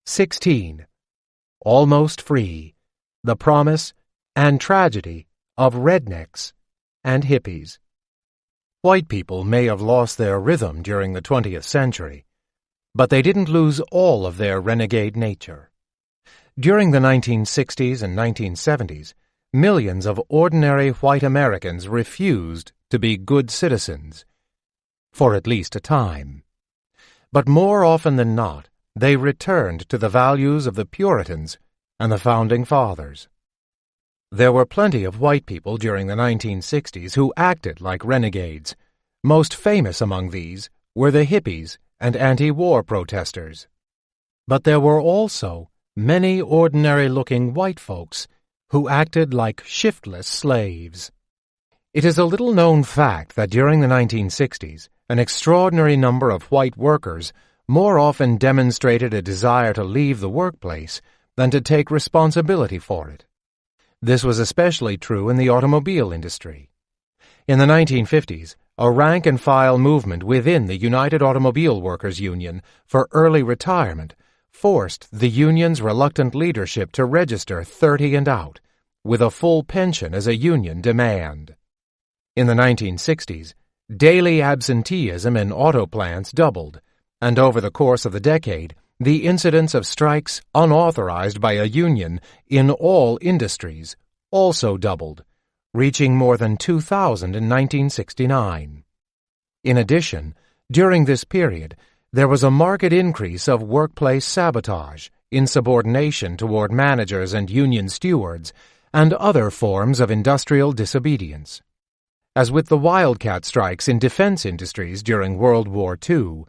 16. Almost Free: The Promise and Tragedy of Rednecks and Hippies. White people may have lost their rhythm during the 20th century, but they didn't lose all of their renegade nature. During the 1960s and 1970s, millions of ordinary white Americans refused to be good citizens, for at least a time. But more often than not, they returned to the values of the Puritans and the Founding Fathers. There were plenty of white people during the 1960s who acted like renegades. Most famous among these were the hippies and anti-war protesters. But there were also many ordinary-looking white folks who acted like shiftless slaves. It is a little-known fact that during the 1960s, an extraordinary number of white workers more often demonstrated a desire to leave the workplace than to take responsibility for it. This was especially true in the automobile industry. In the 1950s, a rank-and-file movement within the United Automobile Workers Union for early retirement forced the union's reluctant leadership to register 30 and out, with a full pension as a union demand. In the 1960s, daily absenteeism in auto plants doubled, and over the course of the decade, the incidence of strikes unauthorized by a union in all industries also doubled, reaching more than 2,000 in 1969. In addition, during this period, there was a marked increase of workplace sabotage, insubordination toward managers and union stewards, and other forms of industrial disobedience. As with the wildcat strikes in defense industries during World War II,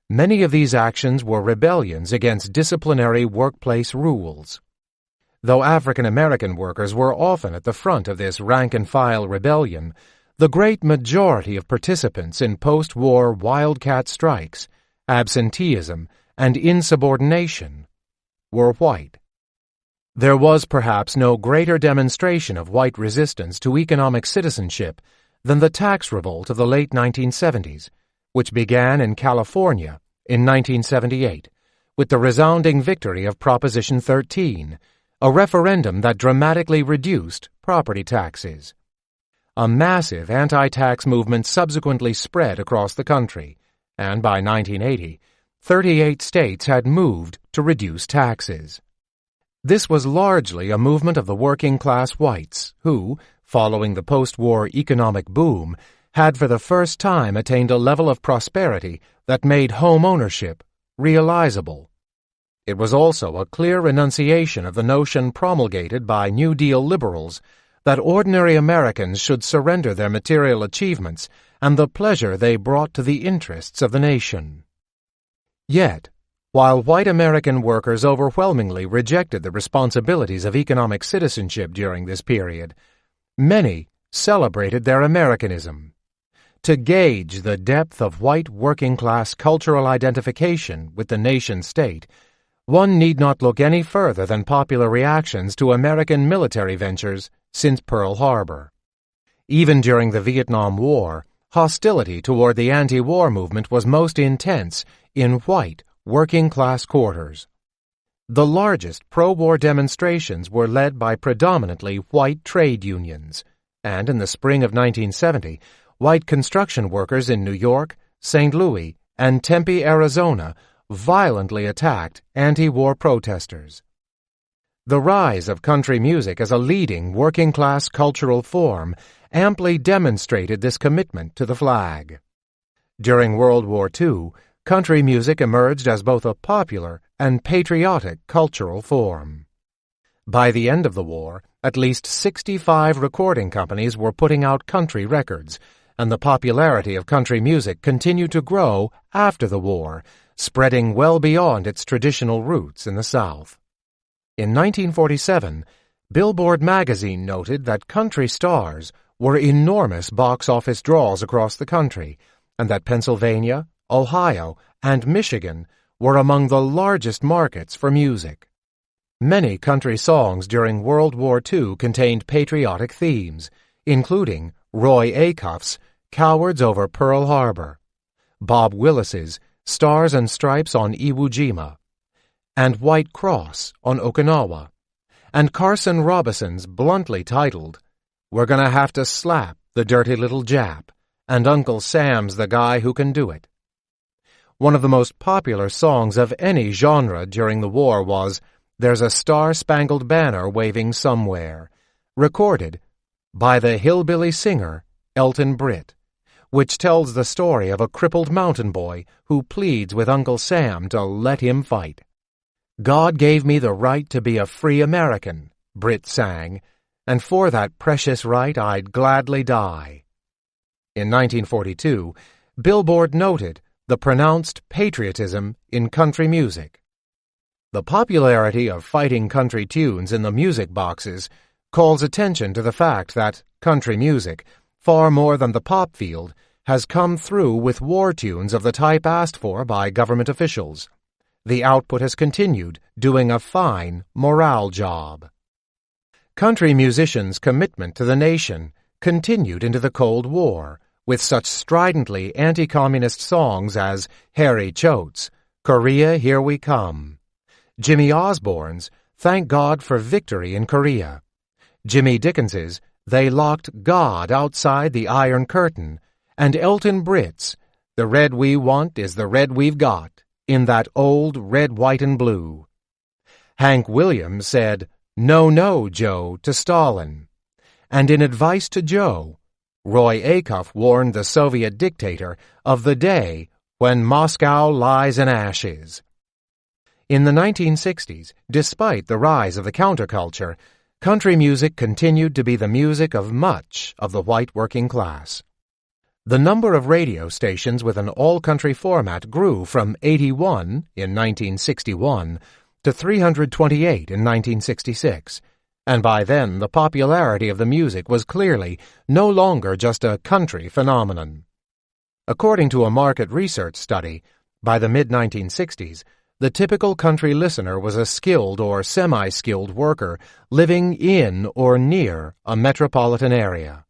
many of these actions were rebellions against disciplinary workplace rules. Though African American workers were often at the front of this rank-and-file rebellion, the great majority of participants in post-war wildcat strikes, absenteeism, and insubordination were white. There was perhaps no greater demonstration of white resistance to economic citizenship than the tax revolt of the late 1970s, which began in California in 1978, with the resounding victory of Proposition 13, a referendum that dramatically reduced property taxes. A massive anti-tax movement subsequently spread across the country, and by 1980, 38 states had moved to reduce taxes. This was largely a movement of the working-class whites who, following the post-war economic boom, had for the first time attained a level of prosperity that made home ownership realizable. It was also a clear renunciation of the notion promulgated by New Deal liberals that ordinary Americans should surrender their material achievements and the pleasure they brought to the interests of the nation. Yet, while white American workers overwhelmingly rejected the responsibilities of economic citizenship during this period, many celebrated their Americanism. To gauge the depth of white working-class cultural identification with the nation-state, one need not look any further than popular reactions to American military ventures since Pearl Harbor. Even during the Vietnam War, hostility toward the anti-war movement was most intense in white working-class quarters. The largest pro-war demonstrations were led by predominantly white trade unions, and in the spring of 1970, white construction workers in New York, St. Louis, and Tempe, Arizona, violently attacked anti-war protesters. The rise of country music as a leading working-class cultural form amply demonstrated this commitment to the flag. During World War II, country music emerged as both a popular and patriotic cultural form. By the end of the war, at least 65 recording companies were putting out country records, and the popularity of country music continued to grow after the war, spreading well beyond its traditional roots in the South. In 1947, Billboard magazine noted that country stars were enormous box office draws across the country, and that Pennsylvania, Ohio, and Michigan were among the largest markets for music. Many country songs during World War II contained patriotic themes, including Roy Acuff's Cowards Over Pearl Harbor, Bob Willis's Stars and Stripes on Iwo Jima, and White Cross on Okinawa, and Carson Robison's bluntly titled, "We're Gonna Have to Slap the Dirty Little Jap, and Uncle Sam's the Guy Who Can Do It." One of the most popular songs of any genre during the war was "There's a Star-Spangled Banner Waving Somewhere," recorded by the hillbilly singer Elton Britt, which tells the story of a crippled mountain boy who pleads with Uncle Sam to let him fight. "God gave me the right to be a free American," Britt sang, "and for that precious right I'd gladly die." In 1942, Billboard noted the pronounced patriotism in country music. The popularity of fighting country tunes in the music boxes calls attention to the fact that country music, far more than the pop field, has come through with war tunes of the type asked for by government officials. The output has continued, doing a fine morale job. Country musicians' commitment to the nation continued into the Cold War, with such stridently anti-communist songs as Harry Choate's "Korea, Here We Come," Jimmy Osborne's "Thank God for Victory in Korea," Jimmy Dickens's "They Locked God Outside the Iron Curtain," and Elton Britt's "The Red We Want Is the Red We've Got," in that old red, white, and blue. Hank Williams said, "No, no, Joe," to Stalin. And in Advice to Joe, Roy Acuff warned the Soviet dictator of the day when Moscow lies in ashes. In the 1960s, despite the rise of the counterculture, country music continued to be the music of much of the white working class. The number of radio stations with an all-country format grew from 81 in 1961 to 328 in 1966, and by then the popularity of the music was clearly no longer just a country phenomenon. According to a market research study, by the mid-1960s, the typical country listener was a skilled or semi-skilled worker living in or near a metropolitan area.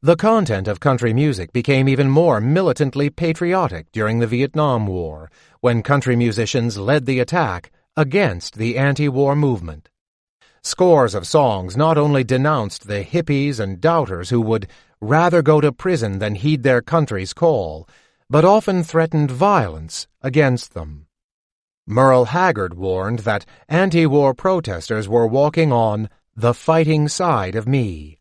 The content of country music became even more militantly patriotic during the Vietnam War, when country musicians led the attack against the anti-war movement. Scores of songs not only denounced the hippies and doubters who would rather go to prison than heed their country's call, but often threatened violence against them. Merle Haggard warned that anti-war protesters were walking on the fighting side of me.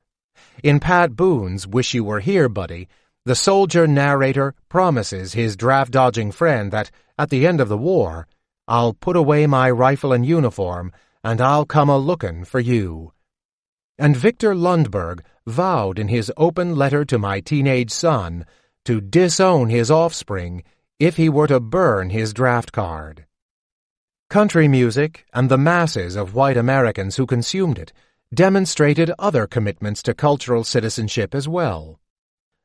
In Pat Boone's "Wish You Were Here, Buddy," the soldier narrator promises his draft-dodging friend that, at the end of the war, "I'll put away my rifle and uniform, and I'll come a-lookin' for you." And Victor Lundberg vowed in his open letter to my teenage son to disown his offspring if he were to burn his draft card. Country music and the masses of white Americans who consumed it demonstrated other commitments to cultural citizenship as well.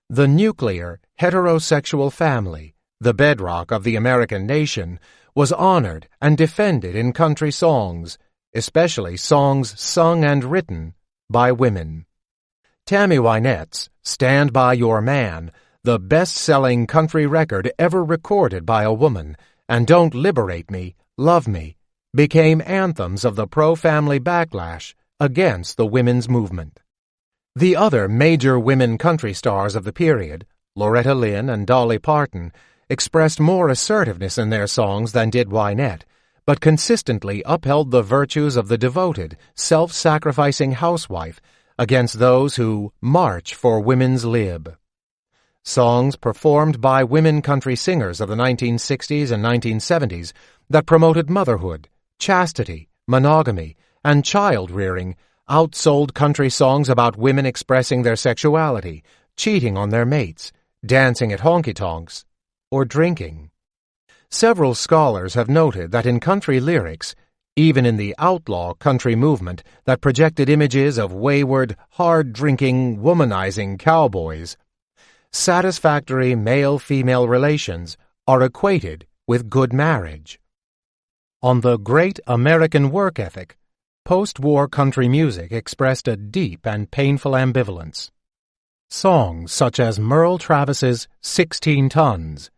The nuclear, heterosexual family, the bedrock of the American nation, was honored and defended in country songs, especially songs sung and written by women. Tammy Wynette's "Stand By Your Man," the best-selling country record ever recorded by a woman, and "Don't Liberate Me, Love Me," became anthems of the pro-family backlash against the women's movement. The other major women country stars of the period, Loretta Lynn and Dolly Parton, expressed more assertiveness in their songs than did Wynette, but consistently upheld the virtues of the devoted, self-sacrificing housewife against those who march for women's lib. Songs performed by women country singers of the 1960s and 1970s that promoted motherhood, chastity, monogamy, and child-rearing outsold country songs about women expressing their sexuality, cheating on their mates, dancing at honky-tonks, or drinking. Several scholars have noted that in country lyrics, even in the outlaw country movement that projected images of wayward, hard-drinking, womanizing cowboys, satisfactory male-female relations are equated with good marriage. On the great American work ethic, post-war country music expressed a deep and painful ambivalence. Songs such as Merle Travis's 16 Tons,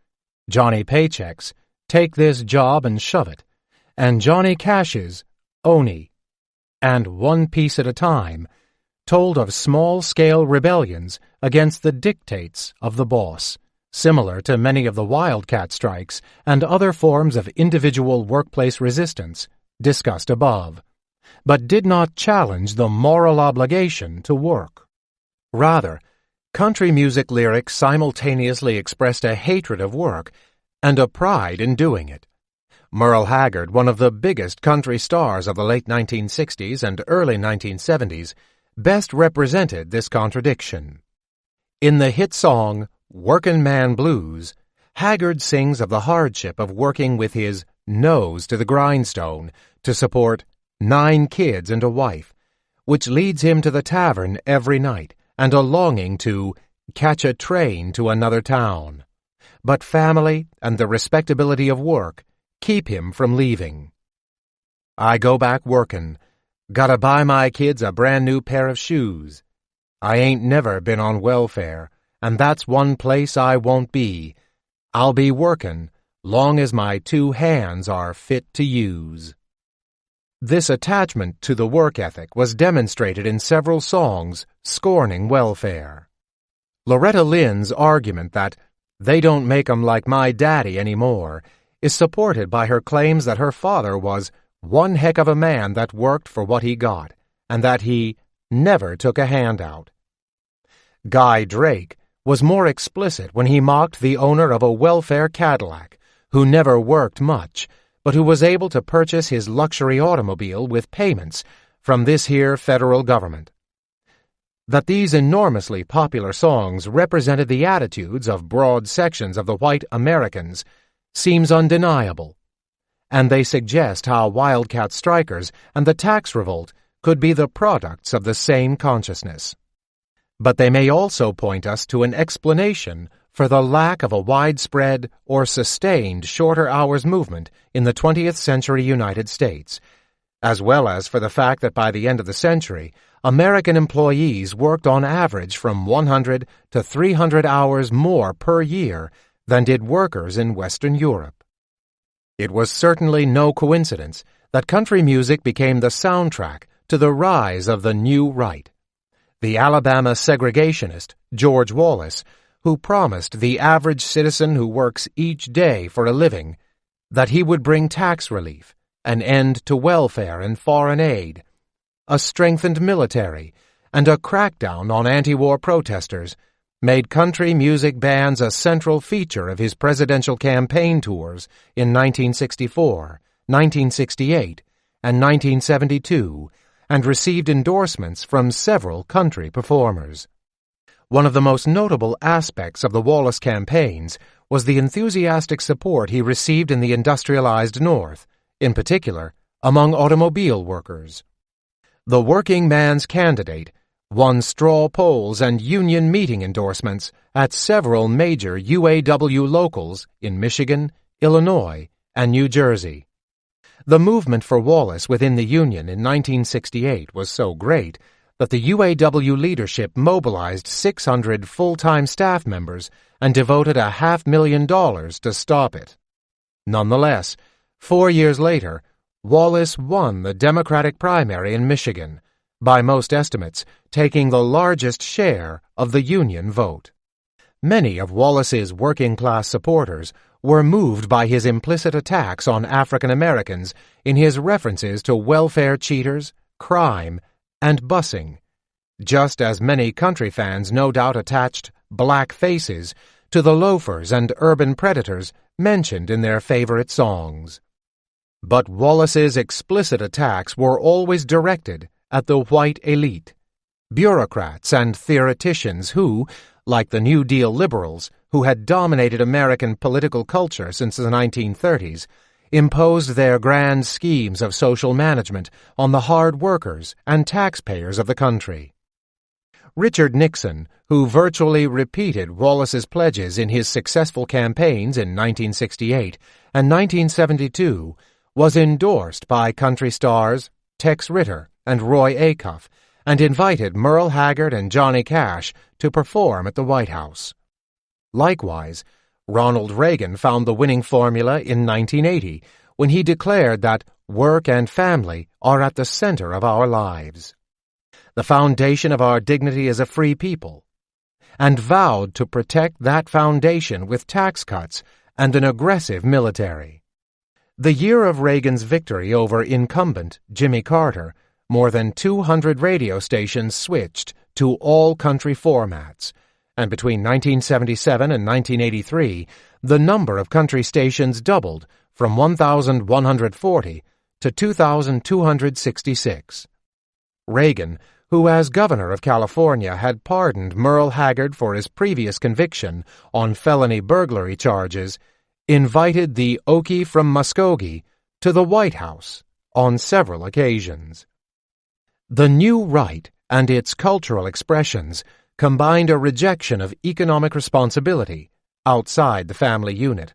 Johnny Paycheck's Take This Job and Shove It, and Johnny Cash's Oni, and One Piece at a Time told of small-scale rebellions against the dictates of the boss, similar to many of the wildcat strikes and other forms of individual workplace resistance discussed above, but did not challenge the moral obligation to work. Rather, country music lyrics simultaneously expressed a hatred of work and a pride in doing it. Merle Haggard, one of the biggest country stars of the late 1960s and early 1970s, best represented this contradiction. In the hit song Workin' Man Blues, Haggard sings of the hardship of working with his nose to the grindstone to support 9 kids and a wife, which leads him to the tavern every night and a longing to catch a train to another town. But family and the respectability of work keep him from leaving. I go back workin'. Gotta buy my kids a brand new pair of shoes. I ain't never been on welfare, and that's one place I won't be. I'll be workin' long as my 2 hands are fit to use. This attachment to the work ethic was demonstrated in several songs scorning welfare. Loretta Lynn's argument that they don't make 'em like my daddy anymore is supported by her claims that her father was one heck of a man that worked for what he got, and that he never took a handout. Guy Drake was more explicit when he mocked the owner of a welfare Cadillac, who never worked much, but who was able to purchase his luxury automobile with payments from this here federal government. That these enormously popular songs represented the attitudes of broad sections of the white Americans seems undeniable, and they suggest how wildcat strikers and the tax revolt could be the products of the same consciousness. But they may also point us to an explanation for the lack of a widespread or sustained shorter hours movement in the 20th century United States, as well as for the fact that by the end of the century, American employees worked on average from 100 to 300 hours more per year than did workers in Western Europe. It was certainly no coincidence that country music became the soundtrack to the rise of the New Right. The Alabama segregationist, George Wallace, who promised the average citizen who works each day for a living that he would bring tax relief, an end to welfare and foreign aid, a strengthened military, and a crackdown on anti-war protesters, made country music bands a central feature of his presidential campaign tours in 1964, 1968, and 1972, and received endorsements from several country performers. One of the most notable aspects of the Wallace campaigns was the enthusiastic support he received in the industrialized North, in particular among automobile workers. The working man's candidate won straw polls and union meeting endorsements at several major UAW locals in Michigan, Illinois, and New Jersey. The movement for Wallace within the Union in 1968 was so great that the UAW leadership mobilized 600 full-time staff members and devoted $500,000 to stop it. Nonetheless, 4 years later, Wallace won the Democratic primary in Michigan, by most estimates taking the largest share of the Union vote. Many of Wallace's working-class supporters were moved by his implicit attacks on African Americans in his references to welfare cheaters, crime, and busing, just as many country fans no doubt attached black faces to the loafers and urban predators mentioned in their favorite songs. But Wallace's explicit attacks were always directed at the white elite, bureaucrats and theoreticians who, like the New Deal liberals who had dominated American political culture since the 1930s, imposed their grand schemes of social management on the hard workers and taxpayers of the country. Richard Nixon, who virtually repeated Wallace's pledges in his successful campaigns in 1968 and 1972, was endorsed by country stars Tex Ritter and Roy Acuff, and invited Merle Haggard and Johnny Cash to perform at the White House. Likewise, Ronald Reagan found the winning formula in 1980 when he declared that work and family are at the center of our lives, the foundation of our dignity as a free people, and vowed to protect that foundation with tax cuts and an aggressive military. The year of Reagan's victory over incumbent Jimmy Carter, more than 200 radio stations switched to all-country formats, and between 1977 and 1983, the number of country stations doubled from 1,140 to 2,266. Reagan, who as governor of California had pardoned Merle Haggard for his previous conviction on felony burglary charges, invited the Okie from Muskogee to the White House on several occasions. The New Right and its cultural expressions combined a rejection of economic responsibility outside the family unit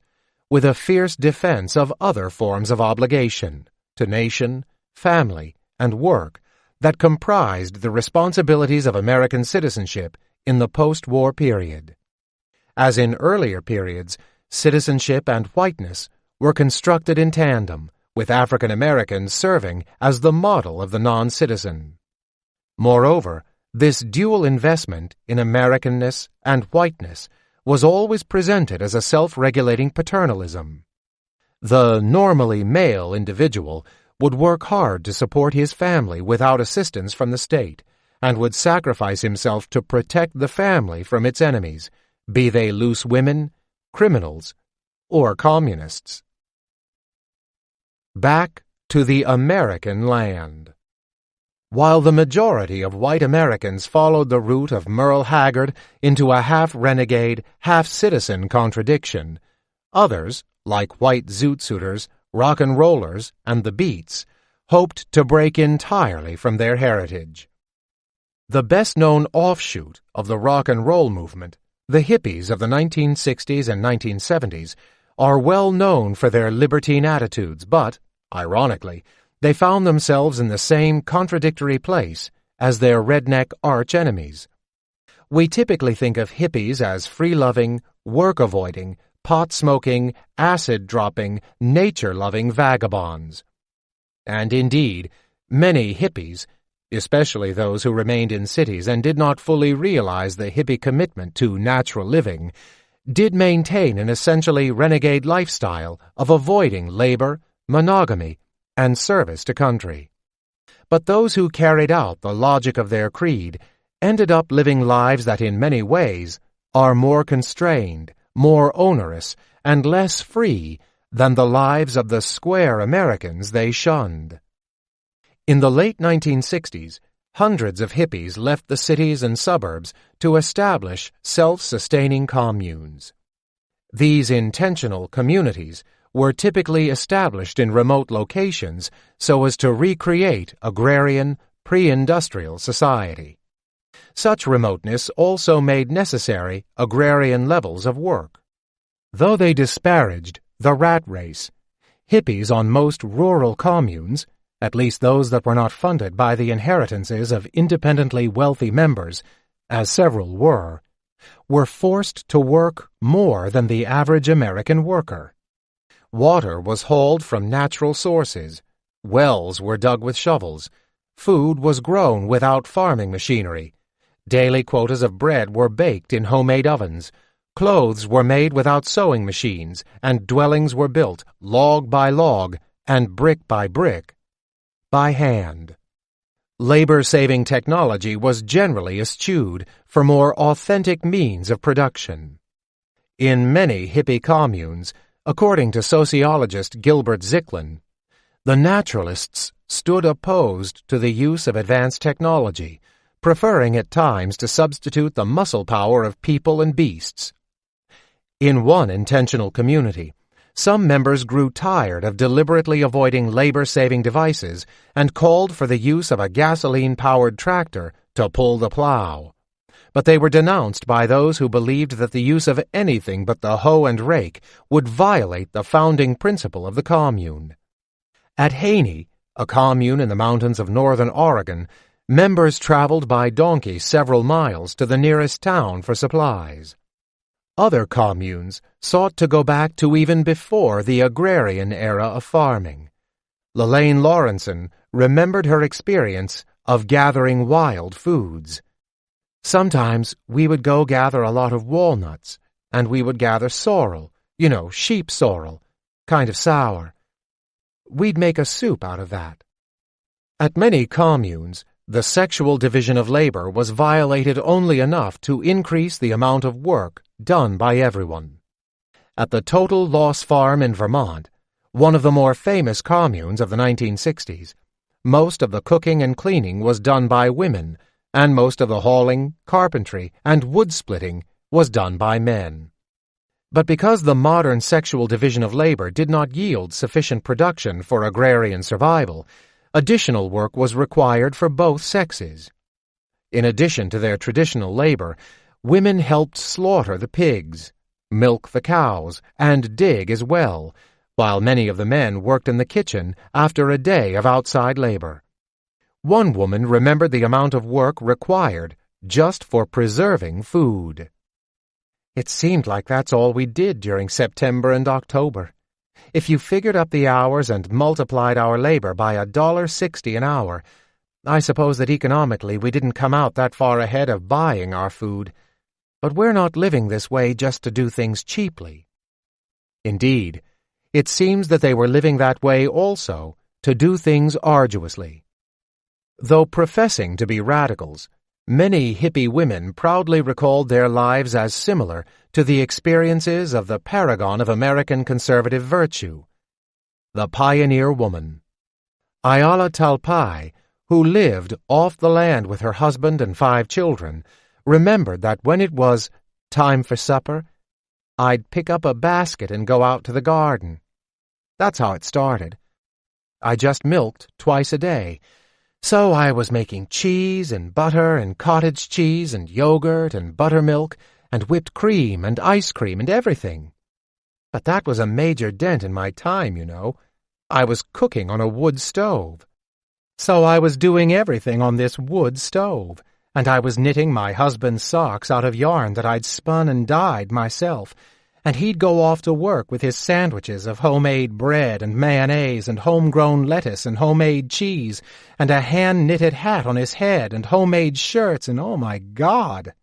with a fierce defense of other forms of obligation to nation, family, and work that comprised the responsibilities of American citizenship in the post-war period. As in earlier periods, citizenship and whiteness were constructed in tandem, with African Americans serving as the model of the non-citizen. Moreover, this dual investment in Americanness and whiteness was always presented as a self-regulating paternalism. The normally male individual would work hard to support his family without assistance from the state, and would sacrifice himself to protect the family from its enemies, be they loose women, criminals, or communists. Back to the American land. While the majority of white Americans followed the route of Merle Haggard into a half-renegade, half-citizen contradiction, others, like white zoot suiters, rock and rollers, and the Beats, hoped to break entirely from their heritage. The best-known offshoot of the rock and roll movement, the hippies of the 1960s and 1970s, are well known for their libertine attitudes, but, ironically, they found themselves in the same contradictory place as their redneck arch-enemies. We typically think of hippies as free-loving, work-avoiding, pot-smoking, acid-dropping, nature-loving vagabonds. And indeed, many hippies, especially those who remained in cities and did not fully realize the hippie commitment to natural living, did maintain an essentially renegade lifestyle of avoiding labor, monogamy, and service to country. But those who carried out the logic of their creed ended up living lives that in many ways are more constrained, more onerous, and less free than the lives of the square Americans they shunned. In the late 1960s, hundreds of hippies left the cities and suburbs to establish self-sustaining communes. These intentional communities were typically established in remote locations so as to recreate agrarian, pre-industrial society. Such remoteness also made necessary agrarian levels of work. Though they disparaged the rat race, hippies on most rural communes, at least those that were not funded by the inheritances of independently wealthy members, as several were forced to work more than the average American worker. Water was hauled from natural sources, wells were dug with shovels, food was grown without farming machinery, daily quotas of bread were baked in homemade ovens, clothes were made without sewing machines, and dwellings were built log by log and brick by brick, by hand. Labor-saving technology was generally eschewed for more authentic means of production. In many hippie communes, according to sociologist Gilbert Zicklin, the naturalists stood opposed to the use of advanced technology, preferring at times to substitute the muscle power of people and beasts. In one intentional community, some members grew tired of deliberately avoiding labor-saving devices and called for the use of a gasoline-powered tractor to pull the plow. But they were denounced by those who believed that the use of anything but the hoe and rake would violate the founding principle of the commune. At Haney, a commune in the mountains of northern Oregon, members traveled by donkey several miles to the nearest town for supplies. Other communes sought to go back to even before the agrarian era of farming. Lelaine Lawrenson remembered her experience of gathering wild foods. Sometimes we would go gather a lot of walnuts, and we would gather sorrel, sheep sorrel, kind of sour. We'd make a soup out of that. At many communes, the sexual division of labor was violated only enough to increase the amount of work done by everyone. At the Total Loss Farm in Vermont, one of the more famous communes of the 1960s, most of the cooking and cleaning was done by women, and most of the hauling, carpentry, and wood splitting was done by men. But because the modern sexual division of labor did not yield sufficient production for agrarian survival, additional work was required for both sexes. In addition to their traditional labor, women helped slaughter the pigs, milk the cows, and dig as well, while many of the men worked in the kitchen after a day of outside labor. One woman remembered the amount of work required just for preserving food. It seemed like that's all we did during September and October. If you figured up the hours and multiplied our labor by $1.60 an hour, I suppose that economically we didn't come out that far ahead of buying our food. But we're not living this way just to do things cheaply. Indeed, it seems that they were living that way also to do things arduously. Though professing to be radicals, many hippie women proudly recalled their lives as similar to the experiences of the paragon of American conservative virtue, the pioneer woman. Ayala Talpai, who lived off the land with her husband and 5 children, remembered that when it was time for supper, I'd pick up a basket and go out to the garden. That's how it started. I just milked twice a day, so I was making cheese and butter and cottage cheese and yogurt and buttermilk and whipped cream and ice cream and everything. But that was a major dent in my time, I was cooking on a wood stove. So I was doing everything on this wood stove, and I was knitting my husband's socks out of yarn that I'd spun and dyed myself, and he'd go off to work with his sandwiches of homemade bread and mayonnaise and homegrown lettuce and homemade cheese and a hand-knitted hat on his head and homemade shirts, and oh my God!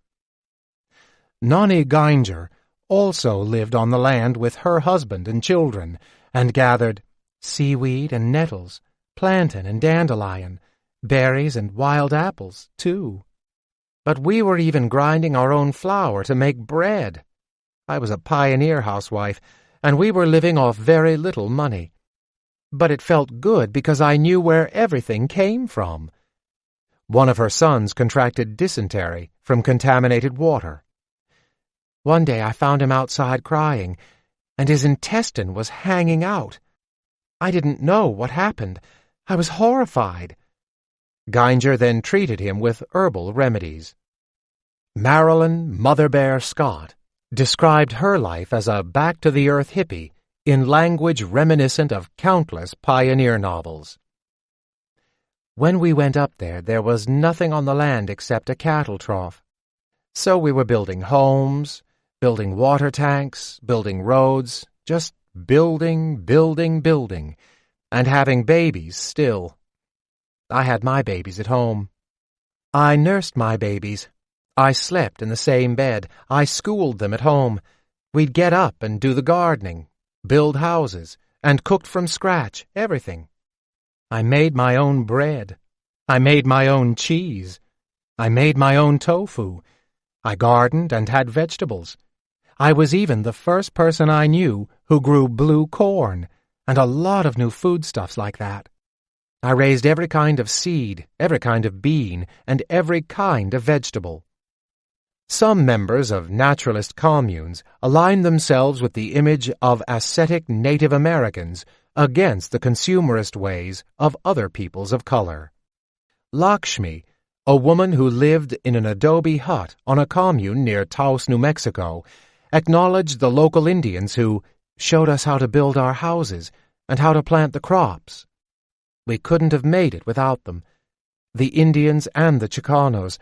Nani Geinger also lived on the land with her husband and children and gathered seaweed and nettles, plantain and dandelion, berries and wild apples, too. But we were even grinding our own flour to make bread. I was a pioneer housewife, and we were living off very little money. But it felt good because I knew where everything came from. One of her sons contracted dysentery from contaminated water. One day I found him outside crying, and his intestine was hanging out. I didn't know what happened. I was horrified. Geinger then treated him with herbal remedies. Marilyn Mother Bear Scott described her life as a back-to-the-earth hippie in language reminiscent of countless pioneer novels. When we went up there, there was nothing on the land except a cattle trough. So we were building homes, building water tanks, building roads, just building, and having babies still. I had my babies at home. I nursed my babies. I slept in the same bed. I schooled them at home. We'd get up and do the gardening, build houses, and cooked from scratch, everything. I made my own bread. I made my own cheese. I made my own tofu. I gardened and had vegetables. I was even the first person I knew who grew blue corn, and a lot of new foodstuffs like that. I raised every kind of seed, every kind of bean, and every kind of vegetable. Some members of naturalist communes aligned themselves with the image of ascetic Native Americans against the consumerist ways of other peoples of color. Lakshmi, a woman who lived in an adobe hut on a commune near Taos, New Mexico, acknowledged the local Indians who showed us how to build our houses and how to plant the crops. We couldn't have made it without them. The Indians and the Chicanos,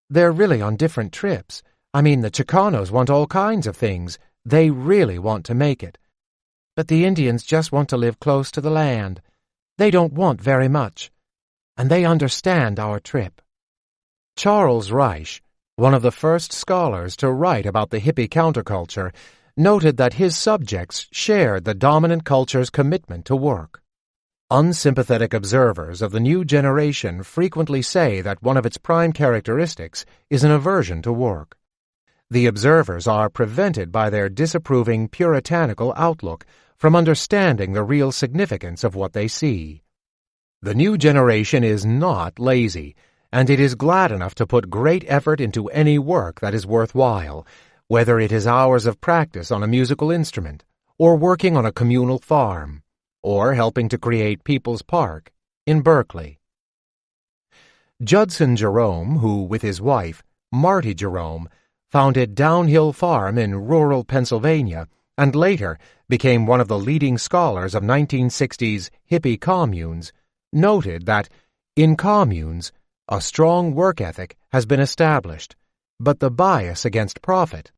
they're really on different trips. The Chicanos want all kinds of things. They really want to make it. But the Indians just want to live close to the land. They don't want very much. And they understand our trip. Charles Reich, one of the first scholars to write about the hippie counterculture, noted that his subjects shared the dominant culture's commitment to work. Unsympathetic observers of the new generation frequently say that one of its prime characteristics is an aversion to work. The observers are prevented by their disapproving puritanical outlook from understanding the real significance of what they see. The new generation is not lazy, and it is glad enough to put great effort into any work that is worthwhile, whether it is hours of practice on a musical instrument, or working on a communal farm, or helping to create People's Park in Berkeley. Judson Jerome, who, with his wife, Marty Jerome, founded Downhill Farm in rural Pennsylvania and later became one of the leading scholars of 1960s hippie communes, noted that, in communes, a strong work ethic has been established, but the bias against profit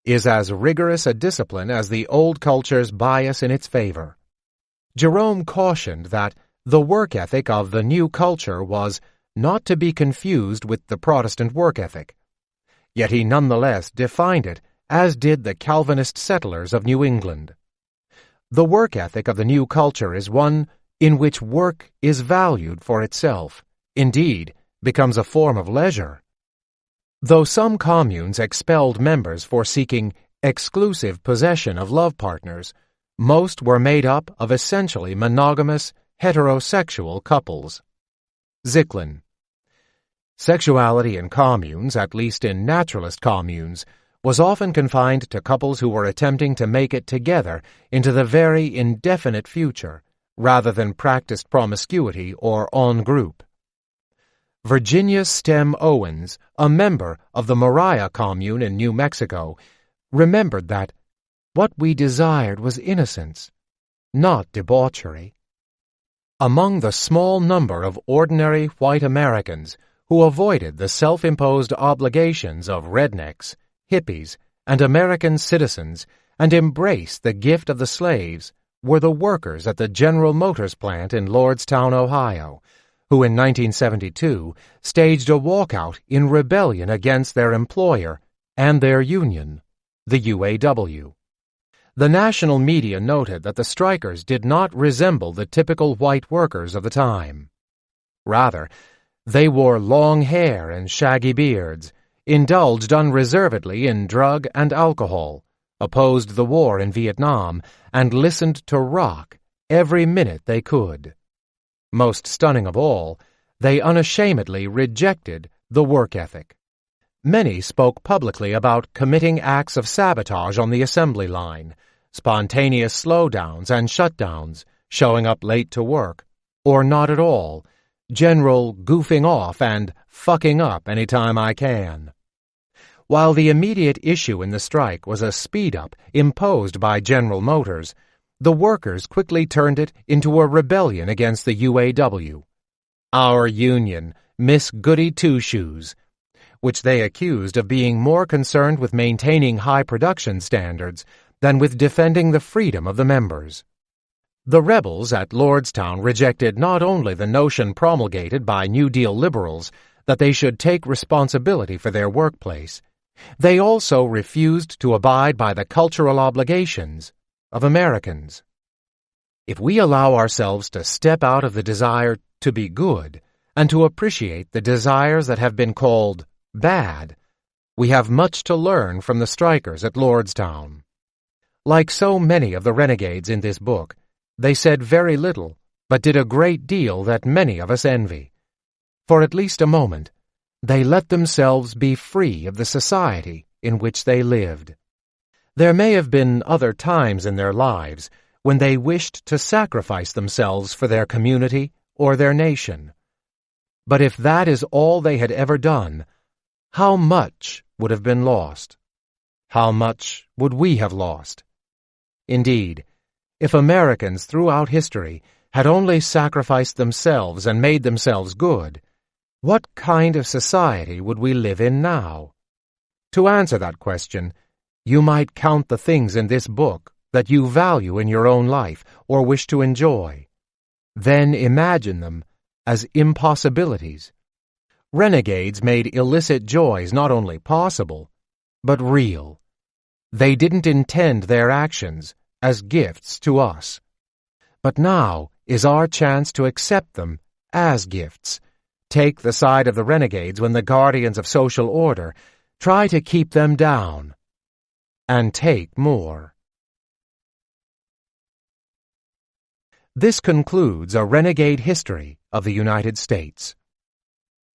is as rigorous a discipline as the old culture's bias in its favor. Jerome cautioned that the work ethic of the new culture was not to be confused with the Protestant work ethic. Yet he nonetheless defined it, as did the Calvinist settlers of New England. The work ethic of the new culture is one in which work is valued for itself, indeed, becomes a form of leisure. Though some communes expelled members for seeking exclusive possession of love partners, most were made up of essentially monogamous, heterosexual couples. Zicklin. Sexuality in communes, at least in naturalist communes, was often confined to couples who were attempting to make it together into the very indefinite future, rather than practiced promiscuity or en groupe. Virginia Stem Owens, a member of the Moriah commune in New Mexico, remembered that what we desired was innocence, not debauchery. Among the small number of ordinary white Americans who avoided the self-imposed obligations of rednecks, hippies, and American citizens and embraced the gift of the slaves were the workers at the General Motors plant in Lordstown, Ohio, who in 1972 staged a walkout in rebellion against their employer and their union, the UAW. The national media noted that the strikers did not resemble the typical white workers of the time. Rather, they wore long hair and shaggy beards, indulged unreservedly in drug and alcohol, opposed the war in Vietnam, and listened to rock every minute they could. Most stunning of all, they unashamedly rejected the work ethic. Many spoke publicly about committing acts of sabotage on the assembly line, spontaneous slowdowns and shutdowns, showing up late to work, or not at all, general goofing off and fucking up any time I can. While the immediate issue in the strike was a speed-up imposed by General Motors, the workers quickly turned it into a rebellion against the UAW. Our union, Miss Goody Two-Shoes, which they accused of being more concerned with maintaining high production standards than with defending the freedom of the members. The rebels at Lordstown rejected not only the notion promulgated by New Deal liberals that they should take responsibility for their workplace, they also refused to abide by the cultural obligations of Americans. If we allow ourselves to step out of the desire to be good and to appreciate the desires that have been called bad, we have much to learn from the strikers at Lordstown. Like so many of the renegades in this book, they said very little, but did a great deal that many of us envy. For at least a moment, they let themselves be free of the society in which they lived. There may have been other times in their lives when they wished to sacrifice themselves for their community or their nation. But if that is all they had ever done, how much would have been lost? How much would we have lost? Indeed, if Americans throughout history had only sacrificed themselves and made themselves good, what kind of society would we live in now? To answer that question, you might count the things in this book that you value in your own life or wish to enjoy. Then imagine them as impossibilities. Renegades made illicit joys not only possible, but real. They didn't intend their actions as gifts to us. But now is our chance to accept them as gifts. Take the side of the renegades when the guardians of social order try to keep them down. And take more. This concludes a renegade history of the United States.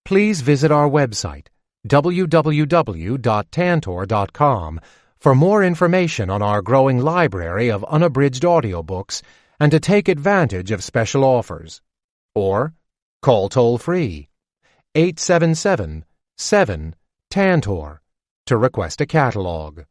Please visit our website, www.tantor.com, for more information on our growing library of unabridged audiobooks and to take advantage of special offers. Or call toll-free 877-7-TANTOR to request a catalog.